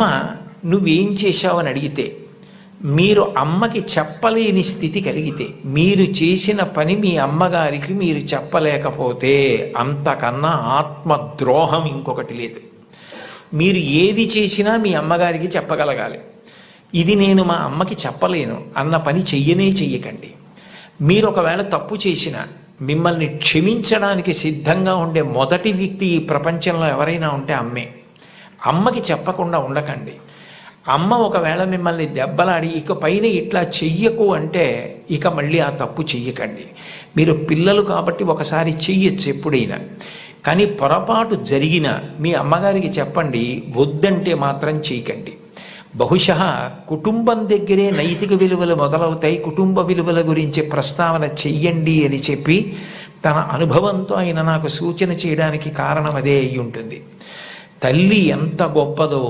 అమ్మ నువ్వేం చేశావని అడిగితే, మీరు అమ్మకి చెప్పలేని స్థితి కలిగితే, మీరు చేసిన పని మీ అమ్మగారికి మీరు చెప్పలేకపోతే అంతకన్నా ఆత్మద్రోహం ఇంకొకటి లేదు. మీరు ఏది చేసినా మీ అమ్మగారికి చెప్పగలగాలి. ఇది నేను మా అమ్మకి చెప్పలేను అన్న పని చెయ్యకండి. మీరు ఒకవేళ తప్పు చేసినా మిమ్మల్ని క్షమించడానికి సిద్ధంగా ఉండే మొదటి వ్యక్తి ఈ ప్రపంచంలో ఎవరైనా ఉంటే అమ్మే. అమ్మకి చెప్పకుండా ఉండకండి. అమ్మ ఒకవేళ మిమ్మల్ని దెబ్బలాడి ఇక పైన ఇట్లా చెయ్యకు అంటే ఇక మళ్ళీ ఆ తప్పు చెయ్యకండి. మీరు పిల్లలు కాబట్టి ఒకసారి చెయ్యొచ్చు ఎప్పుడైనా, కానీ పొరపాటు జరిగిన మీ అమ్మగారికి చెప్పండి, వద్దంటే మాత్రం చేయకండి. బహుశः కుటుంబం దగ్గరే నైతిక విలువలు మొదలవుతాయి. కుటుంబ విలువల గురించి ప్రస్తావన చెయ్యండి అని చెప్పి తన అనుభవంతో ఆయన నాకు సూచన చేయడానికి కారణం అదే అయి ఉంటుంది. తల్లి ఎంత గొప్పదో,